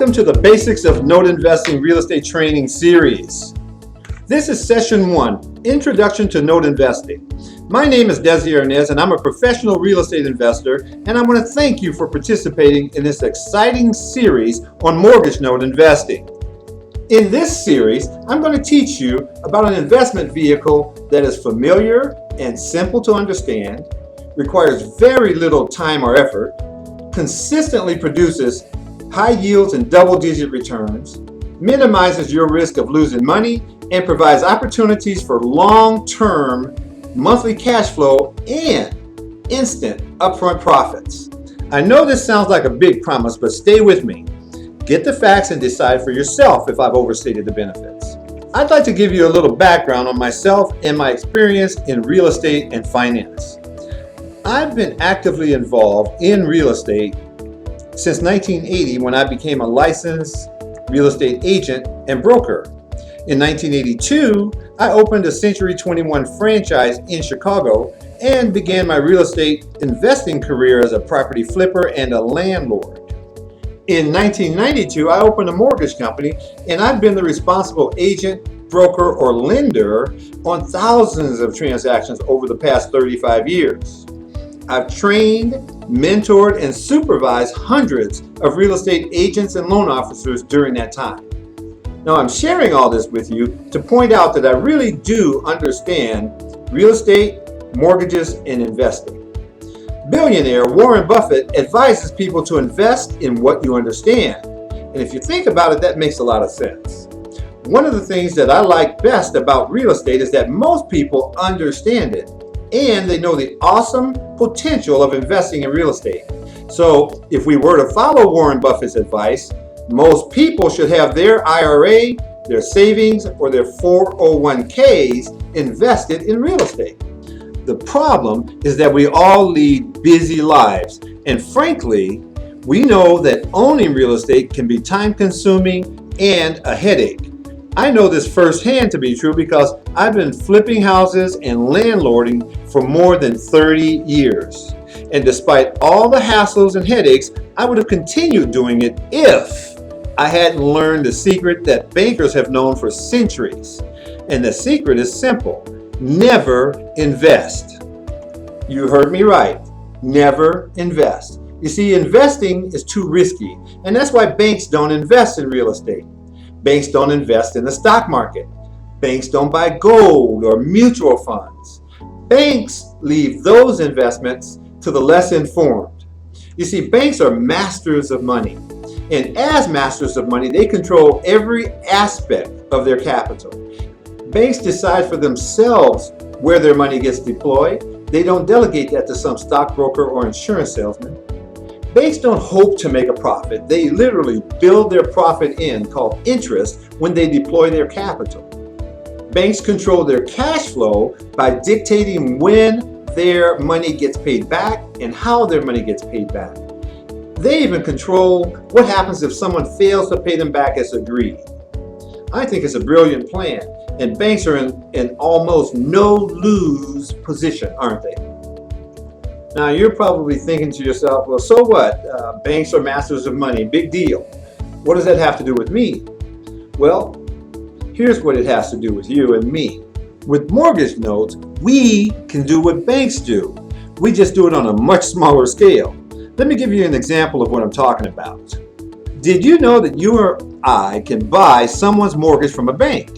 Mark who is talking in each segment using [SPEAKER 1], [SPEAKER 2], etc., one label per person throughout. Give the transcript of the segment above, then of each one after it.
[SPEAKER 1] Welcome to the Basics of Note Investing Real Estate Training Series. This is Session 1, Introduction to Note Investing. My name is Herein, and I'm a professional real estate investor, and I want to thank you for participating in this exciting series on mortgage note investing. In this series, I'm going to teach you about an investment vehicle that is familiar and simple to understand, requires very little time or effort, consistently produces high yields and double-digit returns, minimizes your risk of losing money, and provides opportunities for long-term monthly cash flow and instant upfront profits. I know this sounds like a big promise, but stay with me. Get the facts and decide for yourself if I've overstated the benefits. I'd like to give you a little background on myself and my experience in real estate and finance. I've been actively involved in real estate since 1980 when I became a licensed real estate agent and broker. In 1982, I opened a Century 21 franchise in Chicago and began my real estate investing career as a property flipper and a landlord. In 1992, I opened a mortgage company, and I've been the responsible agent, broker, or lender on thousands of transactions over the past 35 years. I've trained, mentored, and supervised hundreds of real estate agents and loan officers during that time. Now, I'm sharing all this with you to point out that I really do understand real estate, mortgages, and investing. Billionaire Warren Buffett advises people to invest in what you understand. And if you think about it, that makes a lot of sense. One of the things that I like best about real estate is that most people understand it, and they know the awesome potential of investing in real estate. So if we were to follow Warren Buffett's advice, most people should have their IRA, their savings, or their 401ks invested in real estate. The problem is that we all lead busy lives, and frankly, we know that owning real estate can be time-consuming and a headache. I know this firsthand to be true because I've been flipping houses and landlording for more than 30 years. And despite all the hassles and headaches, I would have continued doing it if I hadn't learned the secret that bankers have known for centuries. And the secret is simple: never invest. You heard me right. Never invest. You see, investing is too risky, and that's why banks don't invest in real estate. Banks don't invest in the stock market. Banks don't buy gold or mutual funds. Banks leave those investments to the less informed. You see, banks are masters of money. And as masters of money, they control every aspect of their capital. Banks decide for themselves where their money gets deployed. They don't delegate that to some stockbroker or insurance salesman. Banks don't hope to make a profit. They literally build their profit in, called interest, when they deploy their capital. Banks control their cash flow by dictating when their money gets paid back and how their money gets paid back. They even control what happens if someone fails to pay them back as agreed. I think it's a brilliant plan, and banks are in an almost no-lose position, aren't they? Now, you're probably thinking to yourself, well, so what? Banks are masters of money. Big deal. What does that have to do with me? Well, here's what it has to do with you and me. With mortgage notes, we can do what banks do. We just do it on a much smaller scale. Let me give you an example of what I'm talking about. Did you know that you or I can buy someone's mortgage from a bank?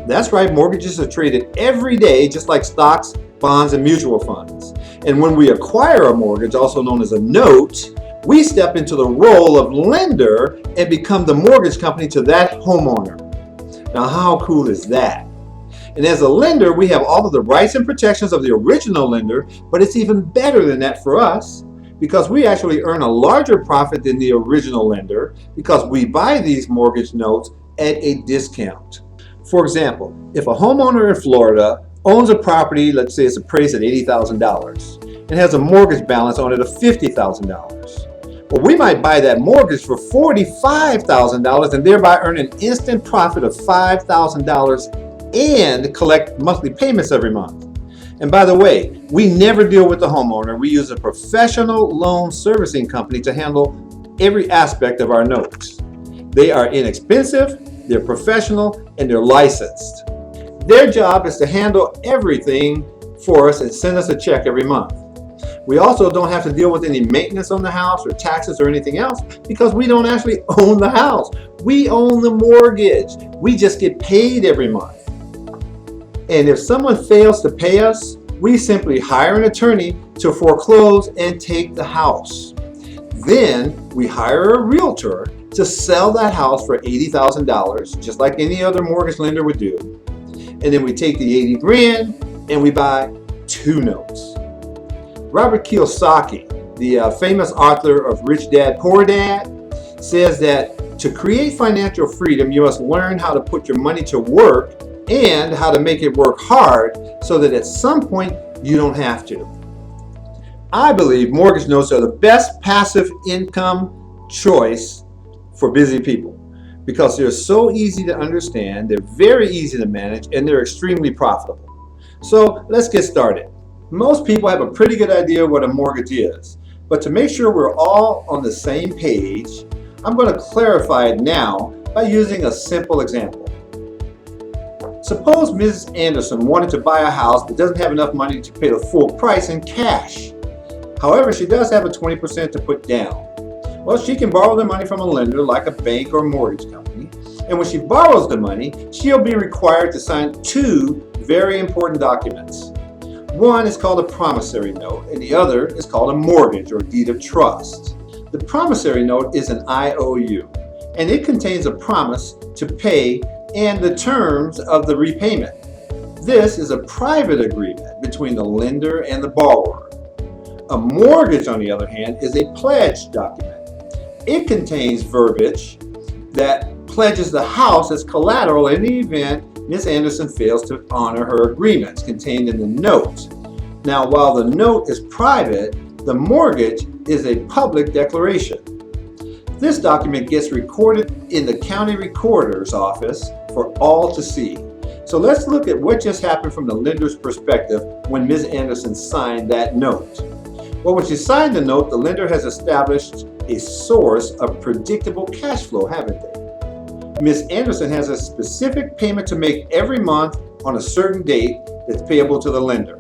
[SPEAKER 1] That's right, mortgages are traded every day, just like stocks, bonds, and mutual funds. And when we acquire a mortgage, also known as a note, we step into the role of lender and become the mortgage company to that homeowner. Now, how cool is that? And as a lender, we have all of the rights and protections of the original lender, but it's even better than that for us because we actually earn a larger profit than the original lender because we buy these mortgage notes at a discount. For example, if a homeowner in Florida owns a property, let's say it's appraised at $80,000, and has a mortgage balance on it of $50,000. Well, we might buy that mortgage for $45,000 and thereby earn an instant profit of $5,000 and collect monthly payments every month. And by the way, we never deal with the homeowner. We use a professional loan servicing company to handle every aspect of our notes. They are inexpensive, they're professional, and they're licensed. Their job is to handle everything for us and send us a check every month. We also don't have to deal with any maintenance on the house or taxes or anything else because we don't actually own the house. We own the mortgage. We just get paid every month. And if someone fails to pay us, we simply hire an attorney to foreclose and take the house. Then we hire a realtor to sell that house for $80,000, just like any other mortgage lender would do. And then we take the 80 grand and we buy 2 notes. Robert Kiyosaki, the famous author of Rich Dad, Poor Dad, says that to create financial freedom, you must learn how to put your money to work and how to make it work hard so that at some point you don't have to. I believe mortgage notes are the best passive income choice for busy people because they're so easy to understand, they're very easy to manage, and they're extremely profitable. So let's get started. Most people have a pretty good idea what a mortgage is, but to make sure we're all on the same page, I'm going to clarify it now by using a simple example. Suppose Mrs. Anderson wanted to buy a house but doesn't have enough money to pay the full price in cash. However, she does have a 20% to put down. Well, she can borrow the money from a lender like a bank or mortgage company, and when she borrows the money, she'll be required to sign 2 very important documents. One is called a promissory note, and the other is called a mortgage or deed of trust. The promissory note is an IOU, and it contains a promise to pay and the terms of the repayment. This is a private agreement between the lender and the borrower. A mortgage, on the other hand, is a pledge document. It contains verbiage that pledges the house as collateral in the event Ms. Anderson fails to honor her agreements contained in the note. Now, while the note is private, the mortgage is a public declaration. This document gets recorded in the county recorder's office for all to see. So let's look at what just happened from the lender's perspective when Ms. Anderson signed that note. Well, when she signed the note, the lender has established a source of predictable cash flow, haven't they? Ms. Anderson has a specific payment to make every month on a certain date that's payable to the lender.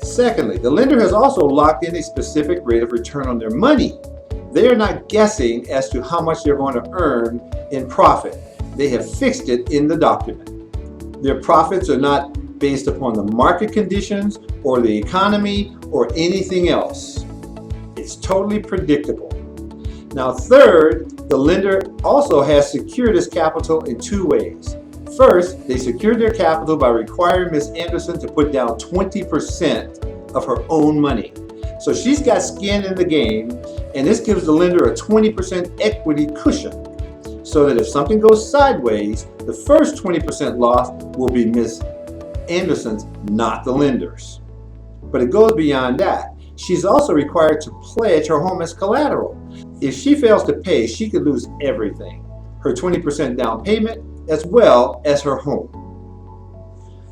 [SPEAKER 1] Secondly, the lender has also locked in a specific rate of return on their money. They are not guessing as to how much they're going to earn in profit. They have fixed it in the document. Their profits are not based upon the market conditions or the economy or anything else. It's totally predictable. Now, third, the lender also has secured its capital in 2 ways. First, they secured their capital by requiring Ms. Anderson to put down 20% of her own money. So she's got skin in the game, and this gives the lender a 20% equity cushion so that if something goes sideways, the first 20% loss will be Ms. Anderson's, not the lender's. But it goes beyond that. She's also required to pledge her home as collateral. If she fails to pay, she could lose everything, her 20% down payment as well as her home.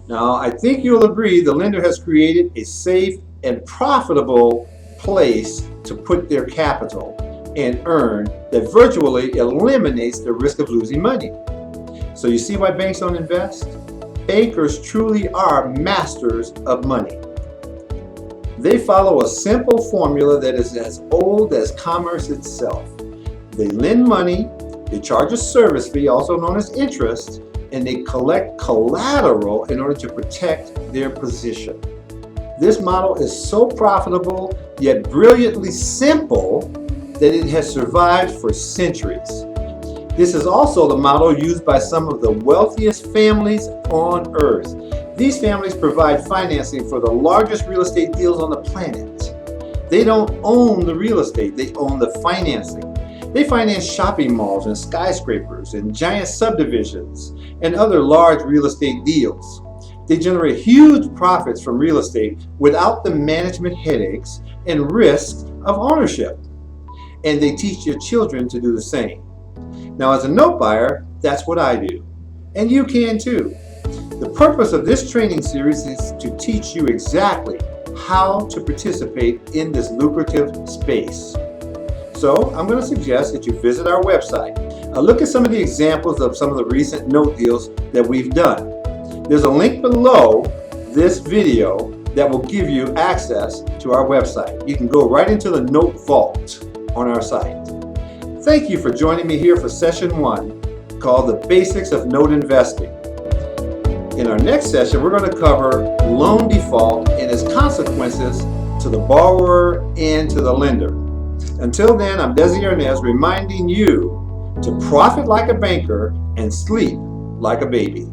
[SPEAKER 1] Now, I think you'll agree the lender has created a safe and profitable place to put their capital and earn that virtually eliminates the risk of losing money. So you see why banks don't invest? Bankers truly are masters of money. They follow a simple formula that is as old as commerce itself. They lend money, they charge a service fee, also known as interest, and they collect collateral in order to protect their position. This model is so profitable, yet brilliantly simple, that it has survived for centuries. This is also the model used by some of the wealthiest families on earth. These families provide financing for the largest real estate deals on the planet. They don't own the real estate, they own the financing. They finance shopping malls and skyscrapers and giant subdivisions and other large real estate deals. They generate huge profits from real estate without the management headaches and risks of ownership. And they teach your children to do the same. Now, as a note buyer, that's what I do. And you can too. The purpose of this training series is to teach you exactly how to participate in this lucrative space. So I'm going to suggest that you visit our website. Look at some of the examples of some of the recent note deals that we've done. There's a link below this video that will give you access to our website. You can go right into the note vault on our site. Thank you for joining me here for session 1 called The Basics of Note Investing. In our next session, we're going to cover loan default and its consequences to the borrower and to the lender. Until then, I'm Desi Arnaz reminding you to profit like a banker and sleep like a baby.